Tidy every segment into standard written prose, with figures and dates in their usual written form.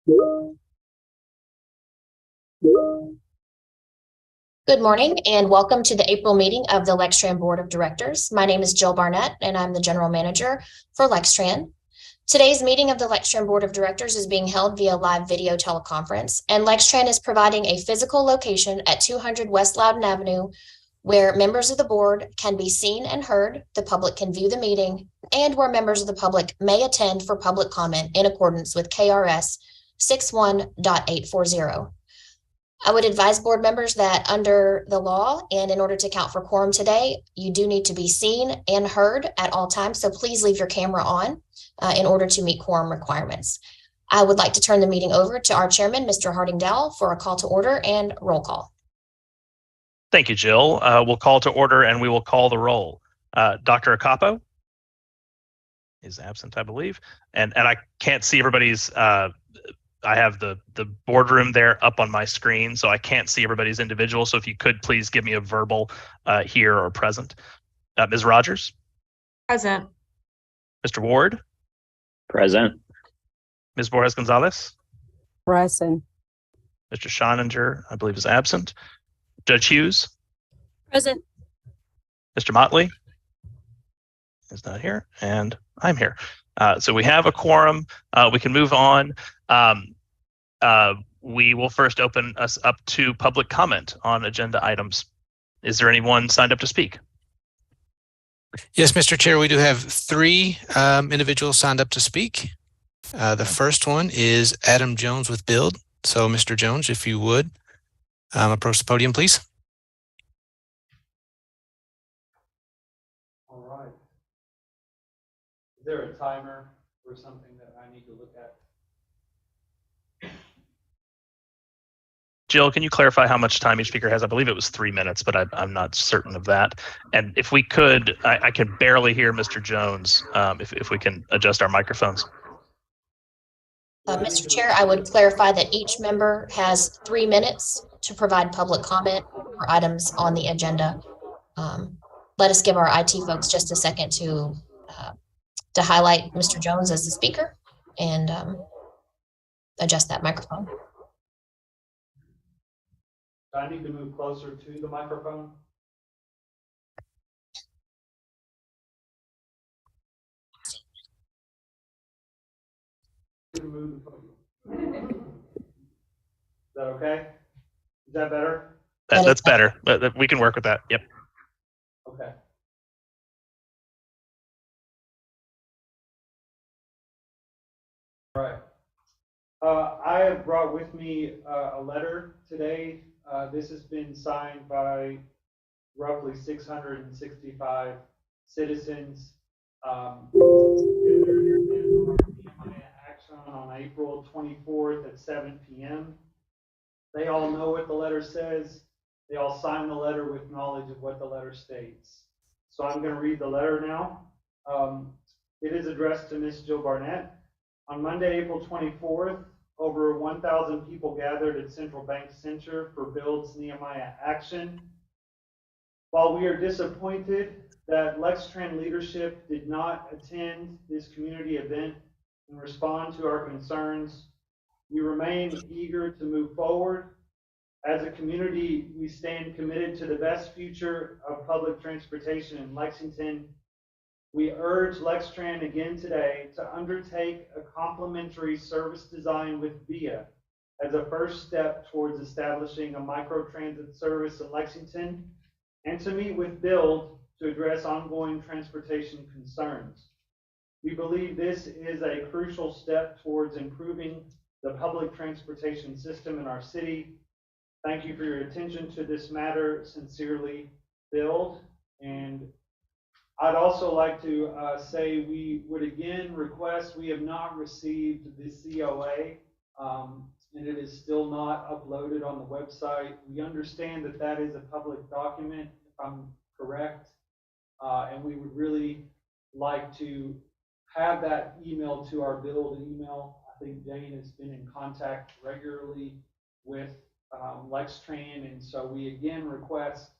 Good morning and welcome to the April meeting of the Lextran Board of Directors. My name is Jill Barnett and I'm the General Manager for Lextran. Today's meeting of the Lextran Board of Directors is being held via live video teleconference, and Lextran is providing a physical location at 200 West Loudon Avenue where members of the board can be seen and heard, the public can view the meeting, and where members of the public may attend for public comment in accordance with KRS 61.840. I would advise board members that under the law and in order to count for quorum today, you do need to be seen and heard at all times. So please leave your camera on in order to meet quorum requirements. I would like to turn the meeting over to our chairman, Mr. Harding Dowell, for a call to order and roll call. Thank you, Jill. We'll call to order and we will call the roll. Dr. Acapo is absent, I believe. And I can't see everybody's I have the boardroom there up on my screen, so I can't see everybody's individual. So if you could please give me a verbal here or present. Ms. Rogers? Present. Mr. Ward? Present. Ms. Borges Gonzalez? Present. Mr. Schoninger, I believe, is absent. Judge Hughes? Present. Mr. Motley is not here, and I'm here. So we have a quorum. We can move on. We will first open us up to public comment on agenda items. Is there anyone signed up to speak? Yes, Mr. Chair, we do have three individuals signed up to speak. The first one is Adam Jones with Build. So, Mr. Jones, if you would approach the podium, please. All right. Is there a timer or something that I need to look at? Jill, can you clarify how much time each speaker has? I believe it was 3 minutes, but I'm not certain of that. And if we could, I can barely hear Mr. Jones, if we can adjust our microphones. Mr. Chair, I would clarify that each member has 3 minutes to provide public comment for items on the agenda. Let us give our IT folks just a second to highlight Mr. Jones as the speaker and adjust that microphone. Do I need to move closer to the microphone? Is that okay? Is that better? That's better. We can work with that. Yep. Okay. All right. I have brought with me a letter today. This has been signed by roughly 665 citizens. Action on April 24th at 7 p.m. They all know what the letter says. They all sign the letter with knowledge of what the letter states. So I'm going to read the letter now. It is addressed to Ms. Jill Barnett. On Monday, April 24th, over 1,000 people gathered at Central Bank Center for Build's Nehemiah Action. While we are disappointed that Lextran leadership did not attend this community event and respond to our concerns, we remain eager to move forward. As a community, we stand committed to the best future of public transportation in Lexington. We urge Lextran again today to undertake a complementary service design with VIA as a first step towards establishing a microtransit service in Lexington, and to meet with Build to address ongoing transportation concerns. We believe this is a crucial step towards improving the public transportation system in our city. Thank you for your attention to this matter. Sincerely, Build. And I'd also like to say we would again request, we have not received the COA, and it is still not uploaded on the website. We understand that that is a public document, if I'm correct, and we would really like to have that emailed to our Build email. I think Jane has been in contact regularly with Lextran, and so we again request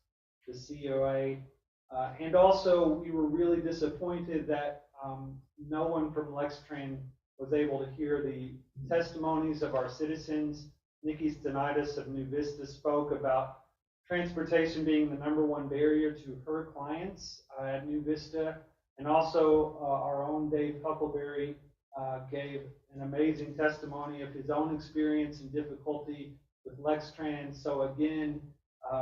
the COA. And also, we were really disappointed that no one from Lextran was able to hear the testimonies of our citizens. Nikki Stenitis of New Vista spoke about transportation being the #1 barrier to her clients at New Vista. And also our own Dave Huckleberry gave an amazing testimony of his own experience and difficulty with Lextran. So again,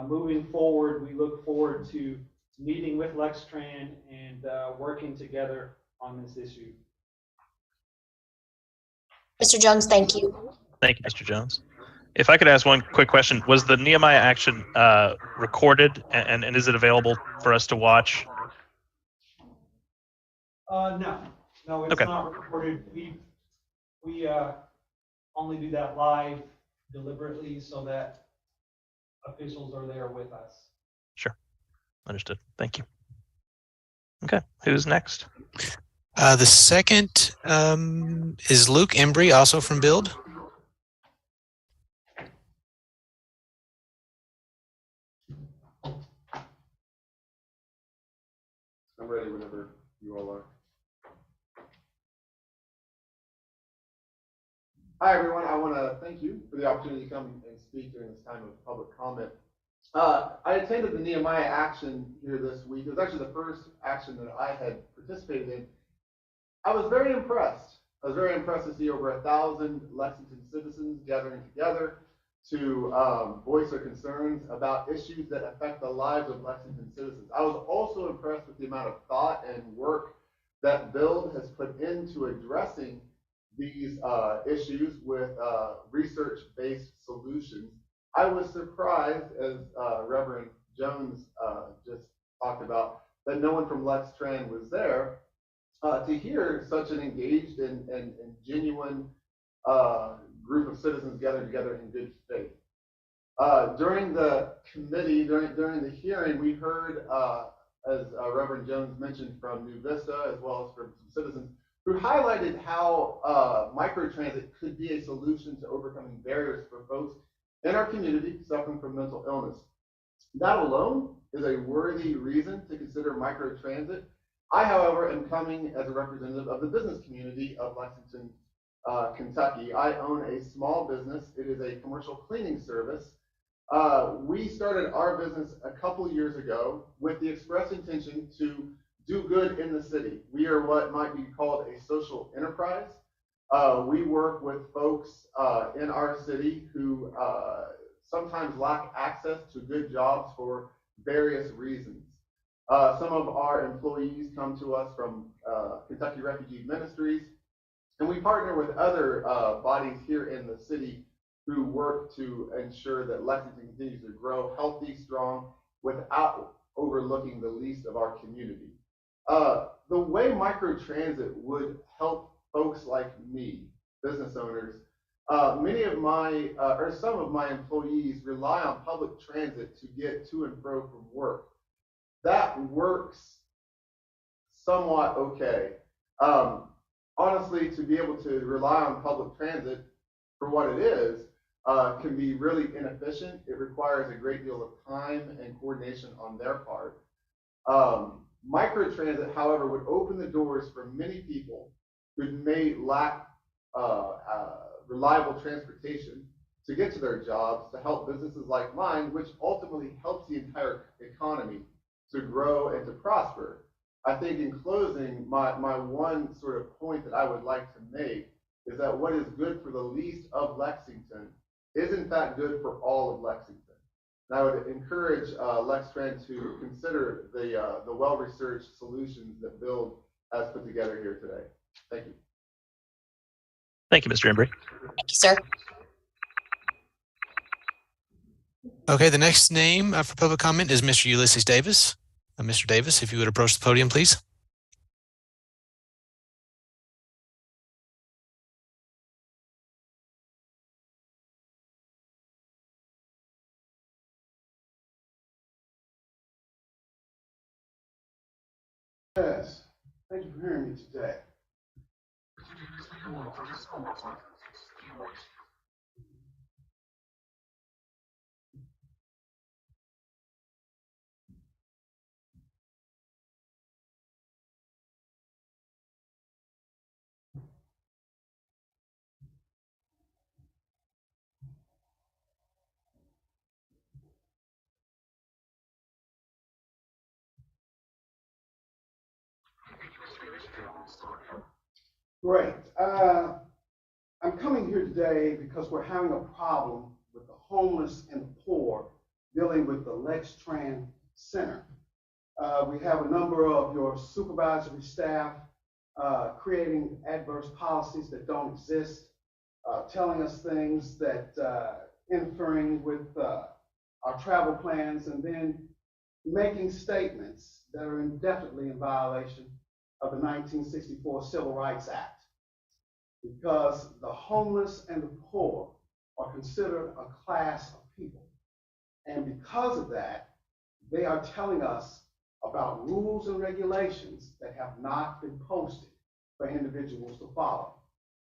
moving forward, we look forward to meeting with Lextran and working together on this issue. Mr. Jones, thank you. Thank you, Mr. Jones. If I could ask one quick question, was the Nehemiah action recorded and is it available for us to watch? No, it's Okay. not recorded. We only do that live deliberately so that officials are there with us. Sure. Understood. Thank you. Okay. Who's next? The second is Luke Embry, also from Build. I'm ready whenever you all are. Hi, everyone. I want to thank you for the opportunity to come and speak during this time of public comment. I attended the Nehemiah action here this week. It was actually the first action that I had participated in. I was very impressed. I was very impressed to see over 1,000 Lexington citizens gathering together to voice their concerns about issues that affect the lives of Lexington citizens. I was also impressed with the amount of thought and work that Build has put into addressing these issues with research-based solutions. I was surprised, as Reverend Jones just talked about, that no one from Lextran was there to hear such an engaged and genuine group of citizens gathered together in good faith. During the committee, during the hearing, we heard, as Reverend Jones mentioned, from New Vista, as well as from some citizens, who highlighted how microtransit could be a solution to overcoming barriers for folks in our community suffering from mental illness. That alone is a worthy reason to consider microtransit. I, however, am coming as a representative of the business community of Lexington, Kentucky. I own a small business. It is a commercial cleaning service. We started our business a couple years ago with the express intention to do good in the city. We are what might be called a social enterprise. We work with folks in our city who sometimes lack access to good jobs for various reasons. Some of our employees come to us from Kentucky Refugee Ministries, and we partner with other bodies here in the city who work to ensure that Lexington continues to grow healthy, strong, without overlooking the least of our community. The way microtransit would help folks like me, business owners, many of my, or some of my employees rely on public transit to get to and fro from work. That works somewhat okay. Honestly, to be able to rely on public transit for what it is can be really inefficient. It requires a great deal of time and coordination on their part. Microtransit, however, would open the doors for many people who may lack reliable transportation to get to their jobs, to help businesses like mine, which ultimately helps the entire economy to grow and to prosper. I think in closing, my one sort of point that I would like to make is that what is good for the least of Lexington is in fact good for all of Lexington. And I would encourage Lextran to consider the well-researched solutions that Build has put together here today. Thank you. Thank you, Mr. Embry. Thank you, sir. Okay, the next name for public comment is Mr. Ulysses Davis. Mr. Davis, if you would approach the podium, please. Yes, thank you for hearing me today. Great. I'm coming here today because we're having a problem with the homeless and the poor dealing with the Lextran Center. We have a number of your supervisory staff creating adverse policies that don't exist, telling us things that interfering with our travel plans, and then making statements that are indefinitely in violation of the 1964 Civil Rights Act, because the homeless and the poor are considered a class of people. And because of that, they are telling us about rules and regulations that have not been posted for individuals to follow.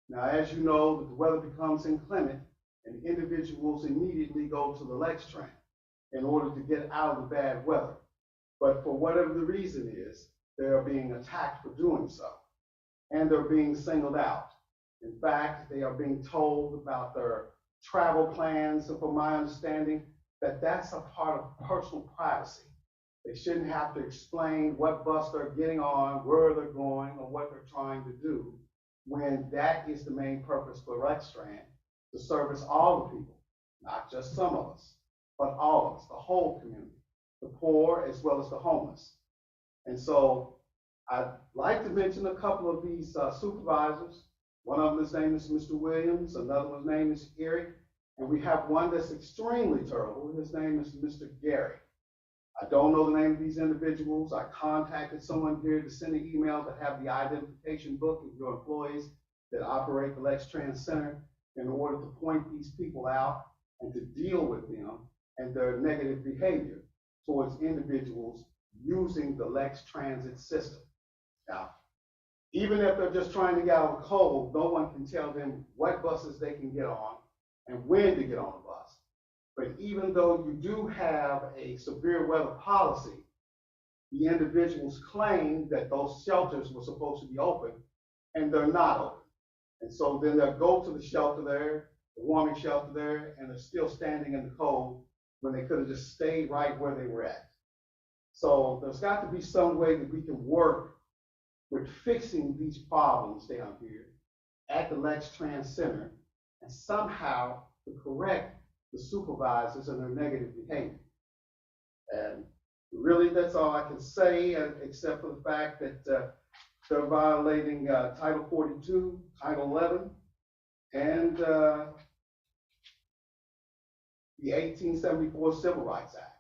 Now, as you know, the weather becomes inclement and individuals immediately go to the Lextran in order to get out of the bad weather. But for whatever the reason is, they are being attacked for doing so, and they're being singled out. In fact, they are being told about their travel plans, and from my understanding, that's a part of personal privacy. They shouldn't have to explain what bus they're getting on, where they're going, or what they're trying to do, when that is the main purpose for Lextran, to service all the people, not just some of us, but all of us, the whole community, the poor as well as the homeless. And so I'd like to mention a couple of these supervisors. One of them, his name is Mr. Williams, another one's name is Eric, and we have one that's extremely terrible. His name is Mr. Gary. I don't know the name of these individuals. I contacted someone here to send an email to have the identification book of your employees that operate the Lextran Center in order to point these people out and to deal with them and their negative behavior towards individuals using the Lex Transit system. Now, even if they're just trying to get out of the cold, no one can tell them what buses they can get on and when to get on the bus. But even though you do have a severe weather policy, the individuals claim that those shelters were supposed to be open and they're not open. And so then they'll go to the shelter there, the warming shelter there, and they're still standing in the cold when they could have just stayed right where they were at. So there's got to be some way that we can work with fixing these problems down here at the Lextran Center and somehow to correct the supervisors and their negative behavior. And really, that's all I can say, except for the fact that they're violating Title 42, Title 11, and the 1874 Civil Rights Act,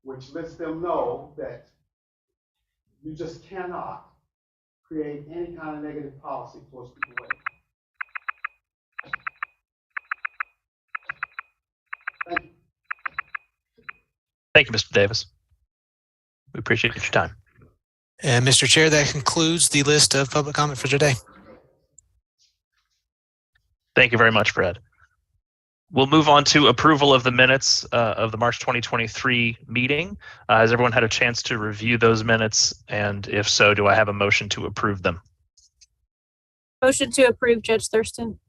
which lets them know that you just cannot create any kind of negative policy towards people. Thank you. Thank you, Mr. Davis. We appreciate your time. And Mr. Chair, that concludes the list of public comment for today. Thank you very much, Fred. We'll move on to approval of the minutes of the March 2023 meeting. Has everyone had a chance to review those minutes? And if so, do I have a motion to approve them? Motion to approve, Judge Thurston.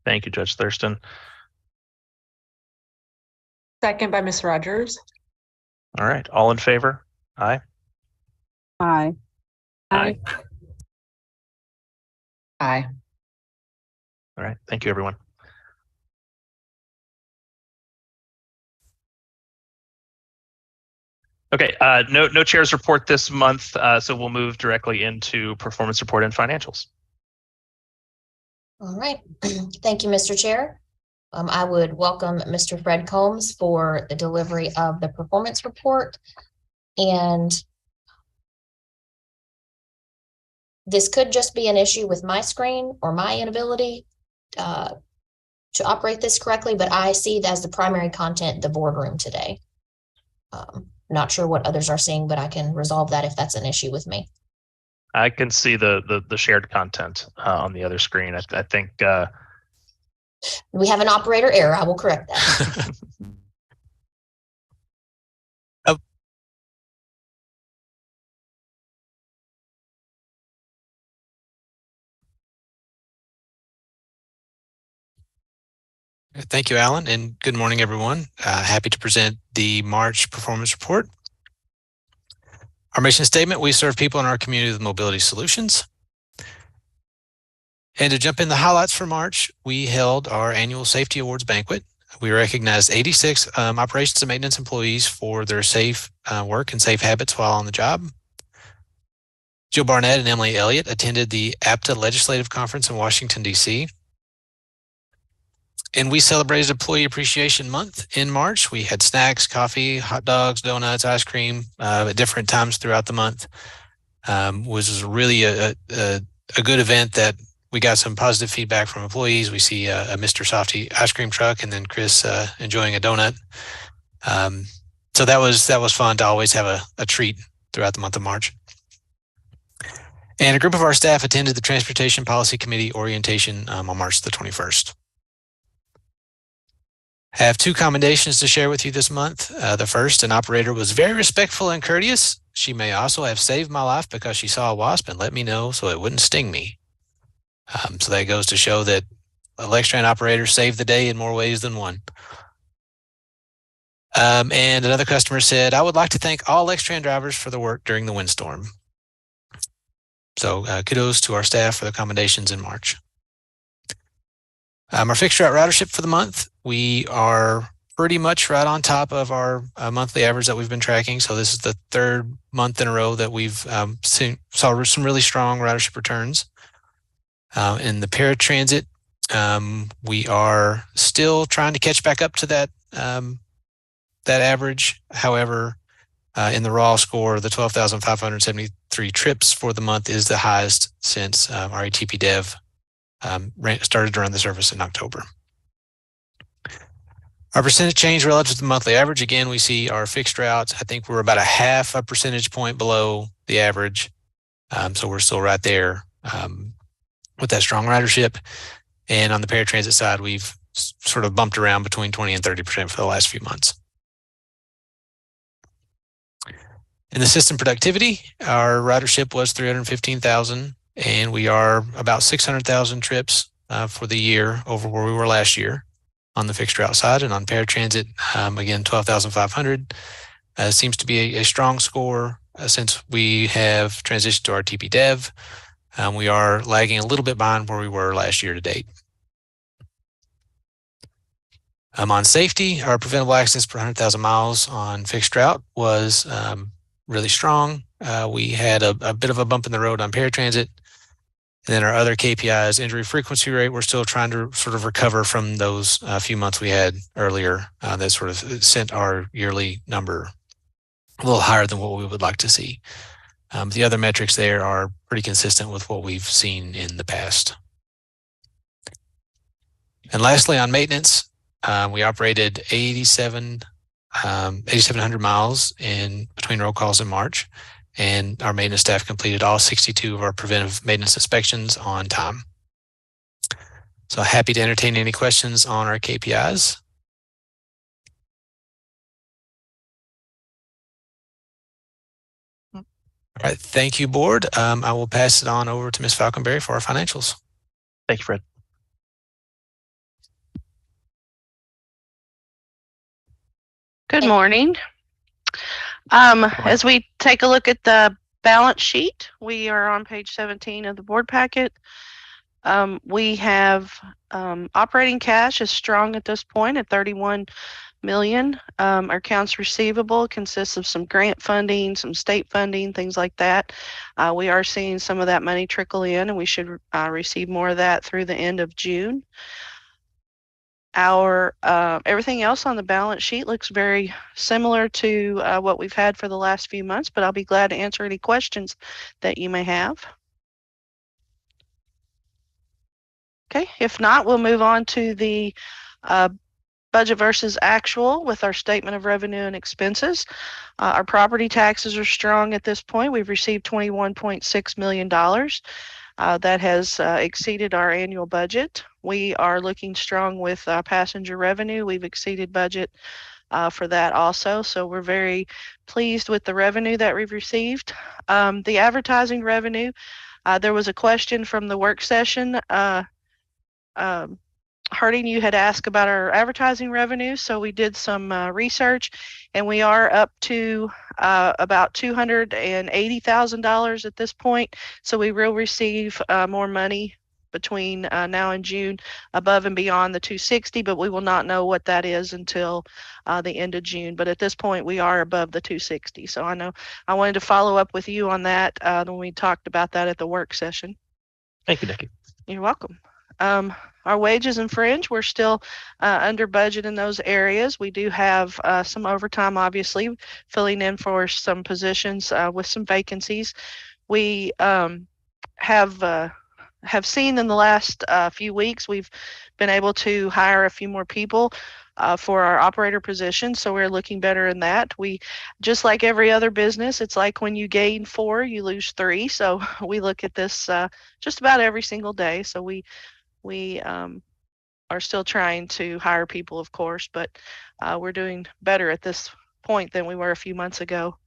Thank you, Judge Thurston. Second by Ms. Rogers. All right, all in favor? Aye. Aye. Aye. Aye. All right, thank you, everyone. Okay, no chair's report this month, so we'll move directly into performance report and financials. All right. Thank you, Mr. Chair. I would welcome Mr. Fred Combs for the delivery of the performance report. And this could just be an issue with my screen or my inability to operate this correctly, but I see that as the primary content, the boardroom today. Not sure what others are seeing, but I can resolve that if that's an issue with me. I can see the shared content on the other screen. I think we have an operator error. I will correct that. Thank you, Alan, and good morning, everyone. Happy to present the March performance report. Our mission statement: we serve people in our community with mobility solutions. And to jump in the highlights for March, we held our annual Safety Awards banquet. We recognized 86 operations and maintenance employees for their safe work and safe habits while on the job. Jill Barnett and Emily Elliott attended the APTA Legislative Conference in Washington, D.C. And we celebrated Employee Appreciation Month in March. We had snacks, coffee, hot dogs, donuts, ice cream at different times throughout the month. Was really a good event that we got some positive feedback from employees. We see a Mr. Softy ice cream truck, and then Chris enjoying a donut. So that was fun to always have a treat throughout the month of March. And a group of our staff attended the Transportation Policy Committee orientation on March the 21st. I have two commendations to share with you this month. The first, an operator was very respectful and courteous. She may also have saved my life because she saw a wasp and let me know so it wouldn't sting me. So that goes to show that Lextran operators save the day in more ways than one. And another customer said, I would like to thank all Lextran drivers for the work during the windstorm. So kudos to our staff for the accommodations in March. Our fixed route ridership for the month, we are pretty much right on top of our monthly average that we've been tracking. So this is the third month in a row that we've saw some really strong ridership returns. In the paratransit, we are still trying to catch back up to that average. However, in the raw score, the 12,573 trips for the month is the highest since our ATP Dev started to run the service in October. Our percentage change relative to the monthly average, again, we see our fixed routes. I think we're about a half a percentage point below the average. So we're still right there with that strong ridership. And on the paratransit side, we've sort of bumped around between 20 and 30% for the last few months. In the system productivity, our ridership was 315,000, and we are about 600,000 trips for the year over where we were last year on the fixed route side. And on paratransit, again, 12,500 seems to be a strong score since we have transitioned to our TP Dev. We are lagging a little bit behind where we were last year to date. On safety, our preventable accidents per 100,000 miles on fixed route was really strong. We had a bit of a bump in the road on paratransit. And then our other KPIs, injury frequency rate, we're still trying to sort of recover from those few months we had earlier that sort of sent our yearly number a little higher than what we would like to see. The other metrics there are pretty consistent with what we've seen in the past. And lastly, on maintenance, we operated 8,700 miles in between roll calls in March, and our maintenance staff completed all 62 of our preventive maintenance inspections on time. So happy to entertain any questions on our KPIs. All right, thank you, board. I will pass it on over to Ms. Falconberry for our financials. Thank you, Fred. Good morning. As we take a look at the balance sheet, we are on page 17 of the board packet. We have operating cash is strong at this point at 31 million. Our accounts receivable consists of some grant funding, some state funding, things like that. We are seeing some of that money trickle in, and we should receive more of that through the end of June. Our everything else on the balance sheet looks very similar to what we've had for the last few months, but I'll be glad to answer any questions that you may have. Okay, if not, we'll move on to the budget versus actual with our statement of revenue and expenses. Our property taxes are strong at this point. We've received $21.6 million. That has exceeded our annual budget. We are looking strong with passenger revenue. We've exceeded budget for that also. So we're very pleased with the revenue that we've received. The advertising revenue, there was a question from the work session Harding, you had asked about our advertising revenue, so we did some research, and we are up to about $280,000 at this point. So we will receive more money between now and June above and beyond the 260, but we will not know what that is until the end of June. But at this point, we are above the 260. So I know I wanted to follow up with you on that when we talked about that at the work session. Thank you, Nikki. You're welcome. Our wages and fringe, we're still under budget in those areas. We do have some overtime, obviously, filling in for some positions with some vacancies. We have seen in the last few weeks, we've been able to hire a few more people for our operator position, so we're looking better in that. We, just like every other business, it's like when you gain 4, you lose 3. So we look at this just about every single day. So we are still trying to hire people, of course, but we're doing better at this point than we were a few months ago.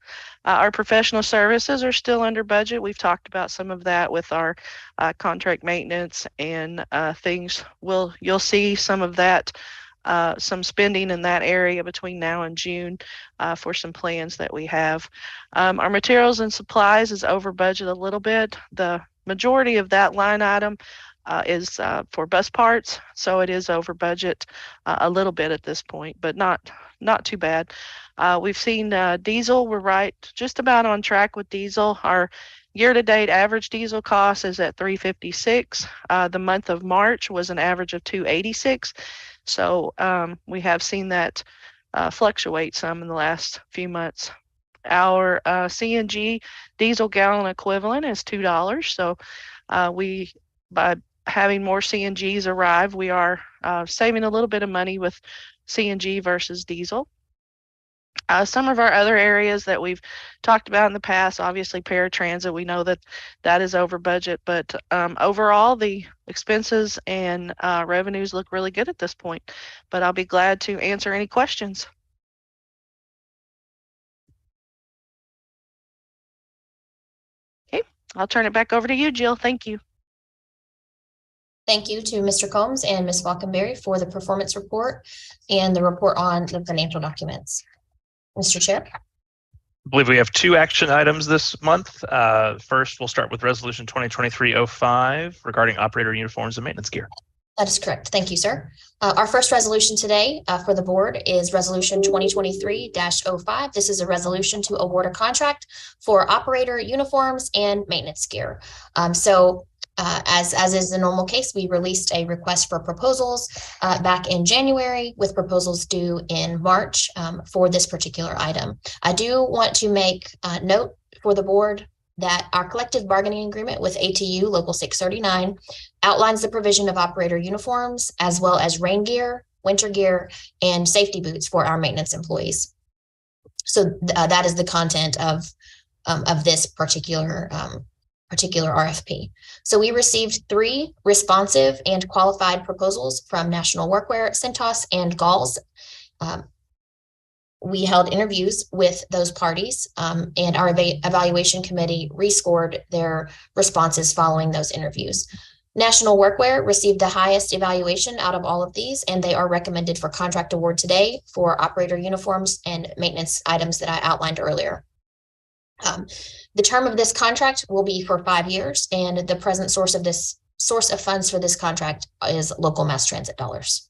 Our professional services are still under budget. We've talked about some of that with our contract maintenance and things. You'll see some of that, some spending in that area between now and June for some plans that we have. Our materials and supplies is over budget a little bit. The majority of that line item is for bus parts, so it is over budget a little bit at this point, but not too bad. We've seen diesel, we're right just about on track with diesel. Our year-to-date average diesel cost is at $3.56. The month of March was an average of $2.86. So we have seen that fluctuate some in the last few months. Our CNG diesel gallon equivalent is $2. So by having more CNGs arrive, we are saving a little bit of money with CNG versus diesel. Some of our other areas that we've talked about in the past, obviously paratransit, we know that is over budget, but overall the expenses and revenues look really good at this point. But I'll be glad to answer any questions. Okay, I'll turn it back over to you, Jill. Thank you. Thank you to Mr. Combs and Ms. Falconberry for the performance report and the report on the financial documents. Mr. Chair. I believe we have 2 action items this month. First, we'll start with Resolution 2023-05 regarding operator uniforms and maintenance gear. That is correct. Thank you, sir. Our first resolution today for the board is Resolution 2023-05. This is a resolution to award a contract for operator uniforms and maintenance gear. As is the normal case, we released a request for proposals back in January with proposals due in March for this particular item. I do want to make note for the board that our collective bargaining agreement with ATU Local 639 outlines the provision of operator uniforms as well as rain gear, winter gear, and safety boots for our maintenance employees. So that is the content of this particular RFP. So we received 3 responsive and qualified proposals from National Workwear, Centos, and Galls. We held interviews with those parties, and our evaluation committee rescored their responses following those interviews. National Workwear received the highest evaluation out of all of these, and they are recommended for contract award today for operator uniforms and maintenance items that I outlined earlier. The term of this contract will be for 5 years, and the present source of funds for this contract is local mass transit dollars.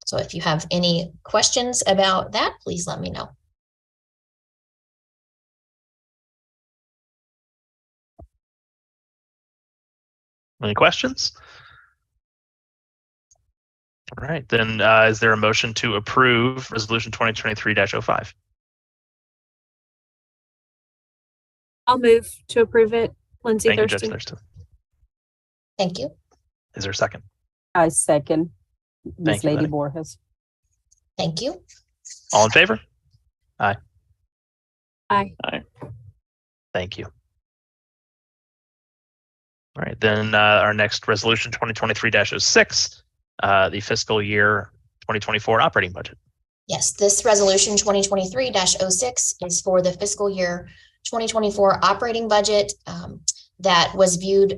So if you have any questions about that, please let me know. Any questions? All right, then is there a motion to approve Resolution 2023-05? I'll move to approve it. Lindsay Thank you, Thurston. Judge Thurston. Thank you. Is there a second? I second. Thank Ms. you, Lady Letty. Borges. Thank you. All in favor? Aye. Thank you. All right, then our next resolution, 2023-06, the fiscal year 2024 operating budget. Yes, this resolution 2023-06 is for the fiscal year 2024 operating budget that was viewed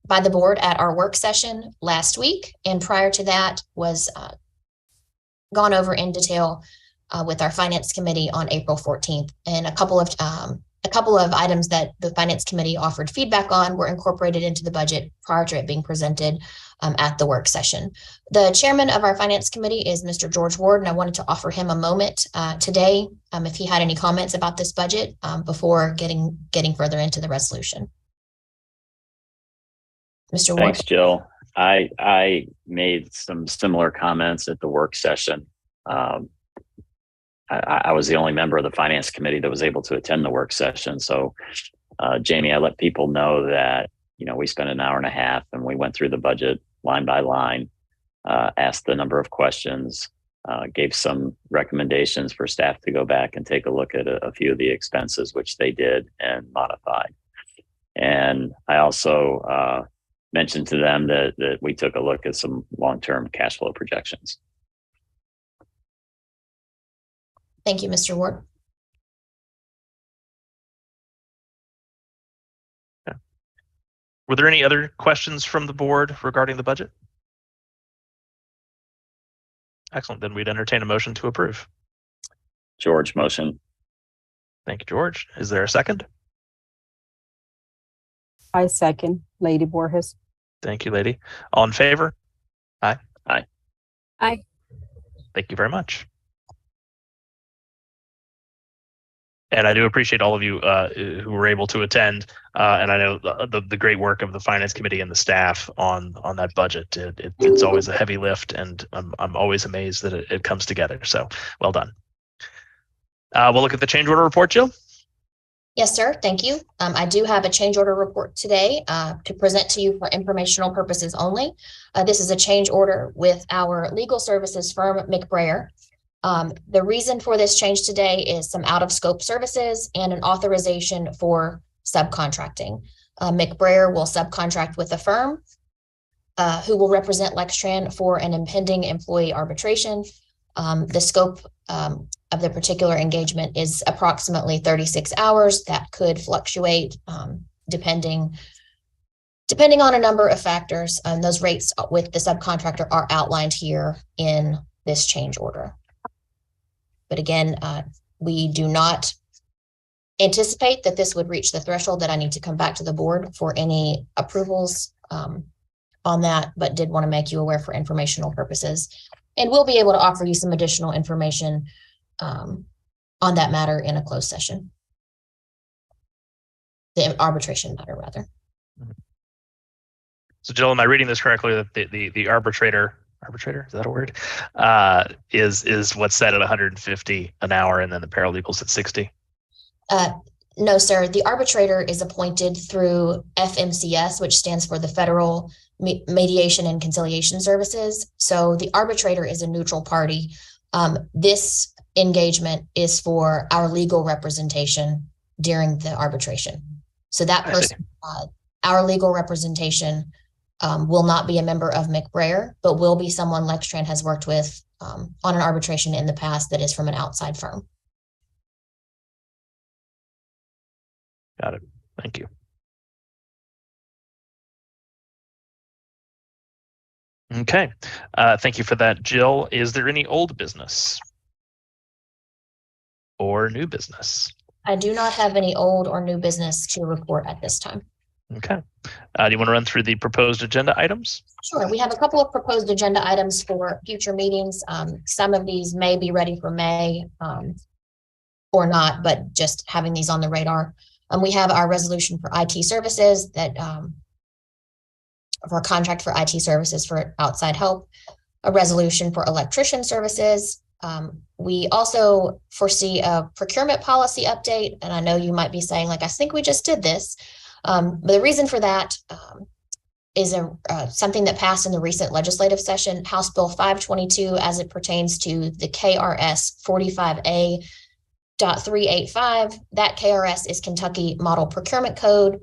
by the board at our work session last week, and prior to that was gone over in detail with our finance committee on April 14th. And a couple of items that the finance committee offered feedback on were incorporated into the budget prior to it being presented at the work session. The chairman of our finance committee is Mr. George Ward, and I wanted to offer him a moment today if he had any comments about this budget before getting further into the resolution. Mr. Ward. Thanks, Jill. I made some similar comments at the work session. I was the only member of the finance committee that was able to attend the work session. So, Jamie, I let people know that, we spent an hour and a half and we went through the budget line by line, asked a number of questions, gave some recommendations for staff to go back and take a look at a few of the expenses, which they did and modified. And I also mentioned to them that we took a look at some long-term cash flow projections. Thank you, Mr. Ward. Okay. Were there any other questions from the board regarding the budget? Excellent. Then we'd entertain a motion to approve. George, motion. Thank you, George. Is there a second? I second, Lady Borges. Thank you, Lady. All in favor? Aye. Aye. Aye. Thank you very much. And I do appreciate all of you who were able to attend. And I know the great work of the finance committee and the staff on that budget. It's always a heavy lift, and I'm always amazed that it comes together. So well done. We'll look at the change order report, Jill. Yes, sir. Thank you. I do have a change order report today to present to you for informational purposes only. This is a change order with our legal services firm, McBrayer. The reason for this change today is some out-of-scope services and an authorization for subcontracting. McBrayer will subcontract with a firm who will represent Lextran for an impending employee arbitration. The scope of the particular engagement is approximately 36 hours. That could fluctuate depending on a number of factors. Those rates with the subcontractor are outlined here in this change order. But again, we do not anticipate that this would reach the threshold that I need to come back to the board for any approvals on that, but did want to make you aware for informational purposes. And we'll be able to offer you some additional information on that matter in a closed session. The arbitration matter, rather. So, Jill, am I reading this correctly? That the arbitrator, is that a word? Is what's set at 150 an hour, and then the paralegals at 60? No, sir. The arbitrator is appointed through FMCS, which stands for the Federal Mediation and Conciliation Services. So the arbitrator is a neutral party. This engagement is for our legal representation during the arbitration. So that person, our legal representation, will not be a member of McBrayer, but will be someone Lextran has worked with on an arbitration in the past that is from an outside firm. Got it. Thank you. Okay. Thank you for that, Jill. Is there any old business or new business? I do not have any old or new business to report at this time. Okay. Do you want to run through the proposed agenda items? Sure. We have a couple of proposed agenda items for future meetings. Some of these may be ready for May or not, but just having these on the radar. We have our resolution for IT services that for a contract for IT services for outside help, a resolution for electrician services. We also foresee a procurement policy update. And I know you might be saying, like, I think we just did this. But the reason for that is something that passed in the recent legislative session, House Bill 522, as it pertains to the KRS 45A.385. That KRS is Kentucky Model Procurement Code.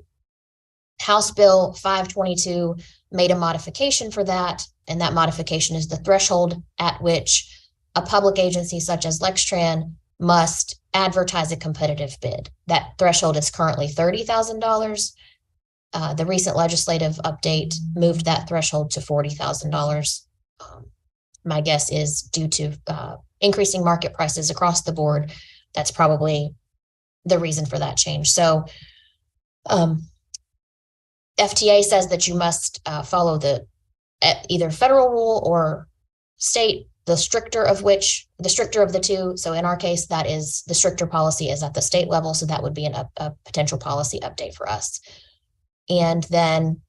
House Bill 522 made a modification for that, and that modification is the threshold at which a public agency such as Lextran must advertise a competitive bid. That threshold is currently $30,000. the recent legislative update moved that threshold to $40,000. My guess is due to increasing market prices across the board. That's probably the reason for that change. So FTA says that you must follow the either federal rule or state, the stricter of the two. So in our case, that is the stricter policy is at the state level. So that would be a potential policy update for us. And then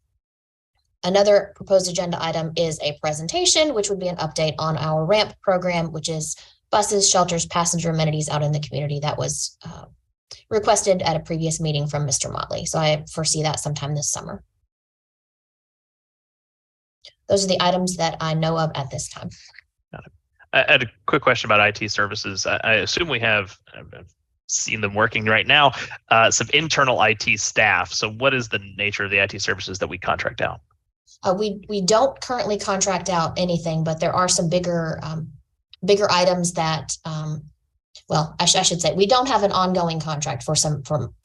another proposed agenda item is a presentation, which would be an update on our RAMP program, which is buses, shelters, passenger amenities out in the community. That was requested at a previous meeting from Mr. Motley. So I foresee that sometime this summer. Those are the items that I know of at this time. Got it. I had a quick question about IT services. I assume we have, I've seen them working right now, some internal IT staff. So what is the nature of the IT services that we contract out? We don't currently contract out anything, but there are some bigger items that, well, I should say we don't have an ongoing contract for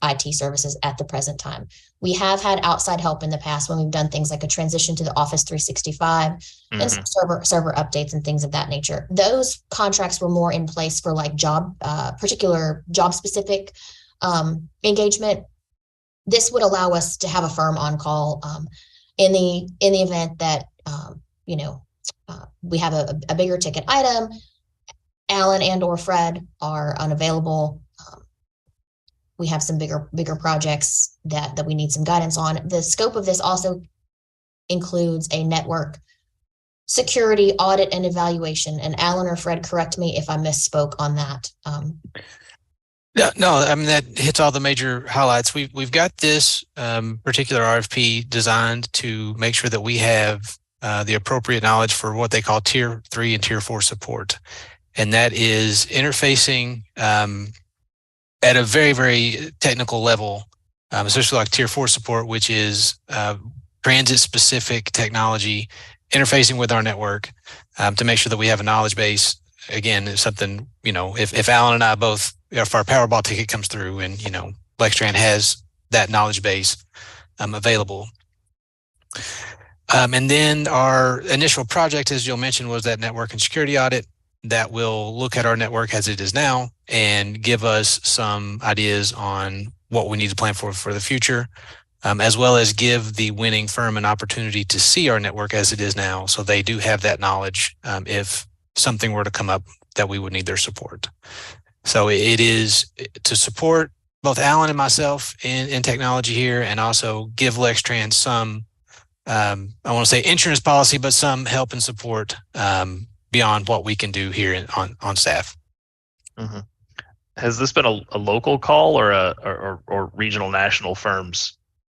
IT services at the present time. We have had outside help in the past when we've done things like a transition to the Office 365 and some server updates and things of that nature. Those contracts were more in place for like particular job specific engagement. This would allow us to have a firm on call in the event that we have a bigger ticket item. Alan and or Fred are unavailable. We have some bigger projects that we need some guidance on. The scope of this also includes a network security audit and evaluation. And Alan or Fred, correct me if I misspoke on that. No, I mean, that hits all the major highlights. We've got this particular RFP designed to make sure that we have the appropriate knowledge for what they call Tier 3 and Tier 4 support. And that is interfacing at a very, very technical level, especially like Tier 4 support, which is transit-specific technology, interfacing with our network to make sure that we have a knowledge base. Again, it's something, if Alan and I both, if our Powerball ticket comes through and, Lextran has that knowledge base available. And then our initial project, as Jill mentioned, was that network and security audit that will look at our network as it is now and give us some ideas on what we need to plan for the future, as well as give the winning firm an opportunity to see our network as it is now. So they do have that knowledge if something were to come up that we would need their support. So it is to support both Alan and myself in technology here, and also give Lextran some, I want to say insurance policy, but some help and support beyond what we can do here on staff. Mm-hmm. Has this been a local call or regional national firms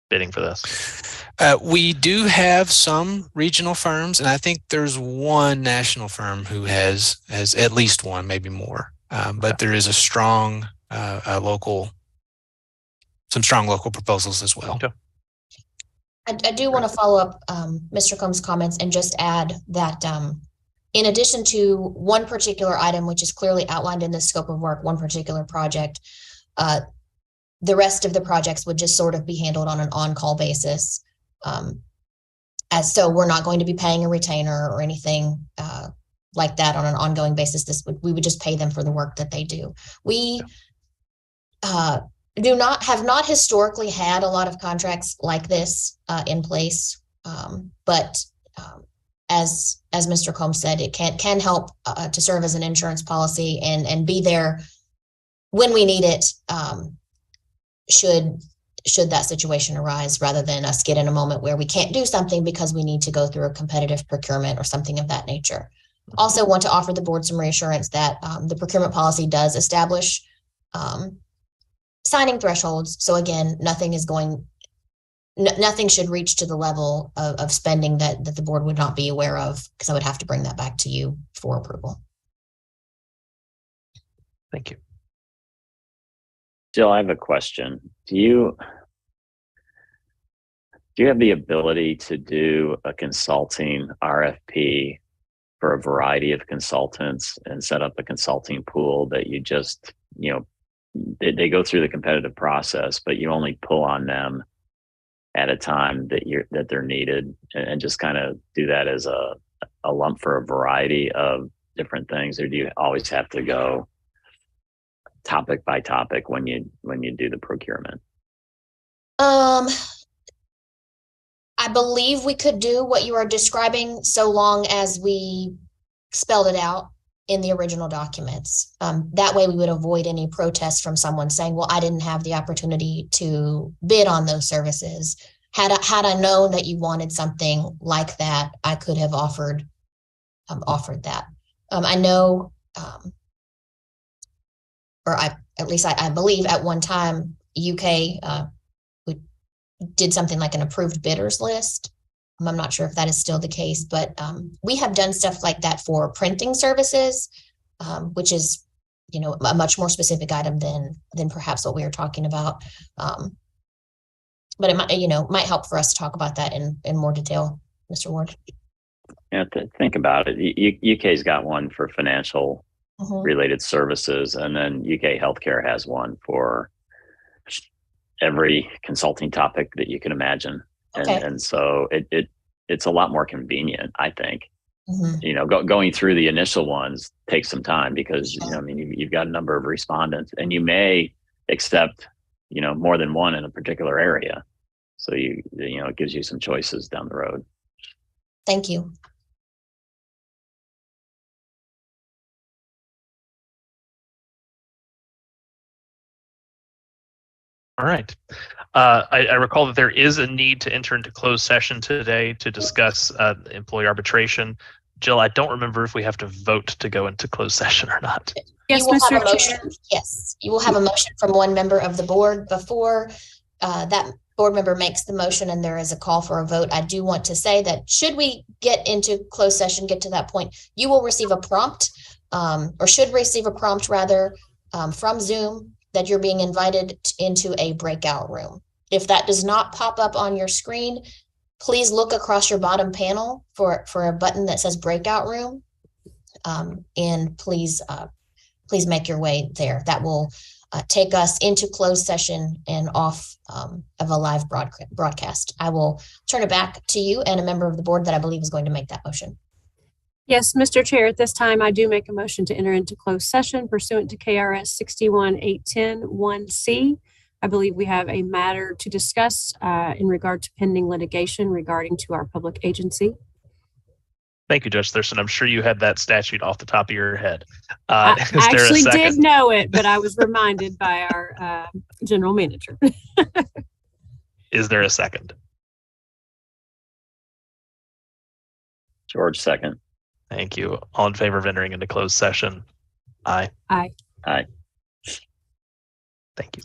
bidding for this? We do have some regional firms, and I think there's one national firm who has at least one, maybe more. But there is a strong local proposals as well. Okay. I do want to follow up Mr. Combs' comments and just add that in addition to one particular item, which is clearly outlined in the scope of work, one particular project, the rest of the projects would just sort of be handled on an on-call basis. So we're not going to be paying a retainer or anything like that on an ongoing basis. We would just pay them for the work that they do. We have not historically had a lot of contracts like this in place, but as Mr. Combs said, it can help to serve as an insurance policy and be there when we need it, should that situation arise, rather than us get in a moment where we can't do something because we need to go through a competitive procurement or something of that nature. Also want to offer the board some reassurance that the procurement policy does establish signing thresholds. So again, nothing should reach to the level of spending that the board would not be aware of, because I would have to bring that back to you for approval. Thank you. Jill, I have a question. Do you have the ability to do a consulting RFP for a variety of consultants and set up a consulting pool that you just, they go through the competitive process, but you only pull on them at a time that they're needed, and just kind of do that as a lump for a variety of different things, or do you always have to go topic by topic when you do the procurement? I believe we could do what you are describing so long as we spelled it out in the original documents. That way we would avoid any protest from someone saying, well, I didn't have the opportunity to bid on those services. Had I known that you wanted something like that, I could have offered that. I know, I believe at one time, UK did something like an approved bidders list. I'm not sure if that is still the case, but we have done stuff like that for printing services, which is, a much more specific item than perhaps what we are talking about. But it might help for us to talk about that in more detail, Mr. Ward. Yeah, think about it. UK's got one for financial related services, and then UK Healthcare has one for every consulting topic that you can imagine. Okay. And so it's a lot more convenient, I think. Mm-hmm. Going through the initial ones takes some time because you've got a number of respondents, and you may accept more than one in a particular area. So it gives you some choices down the road. Thank you. All right. I recall that there is a need to enter into closed session today to discuss employee arbitration. Jill, I don't remember if we have to vote to go into closed session or not. Yes, you will Mr. have a motion. Chair. Yes, you will have a motion from one member of the board before that board member makes the motion and there is a call for a vote. I do want to say that should we get into closed session, get to that point, you will receive a prompt or should receive a prompt rather from Zoom that you're being invited into a breakout room. If that does not pop up on your screen, please look across your bottom panel for a button that says breakout room. And please make your way there. That will take us into closed session and off of a live broadcast. I will turn it back to you and a member of the board that I believe is going to make that motion. Yes, Mr. Chair, at this time, I do make a motion to enter into closed session pursuant to KRS 61-810-1C. I believe we have a matter to discuss in regard to pending litigation regarding to our public agency. Thank you, Judge Thurston. I'm sure you had that statute off the top of your head. I Is there a actually second? did know it, but I was reminded by our general manager. Is there a second? George, second. Thank you. All in favor of entering into closed session? Aye. Aye. Aye. Thank you.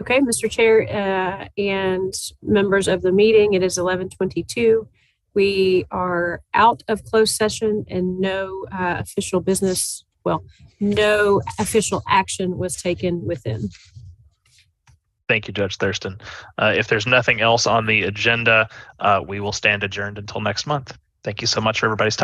Okay, Mr. Chair and members of the meeting, it is 11:22. We are out of closed session and no official business, no official action was taken within. Thank you, Judge Thurston. If there's nothing else on the agenda, we will stand adjourned until next month. Thank you so much for everybody's time.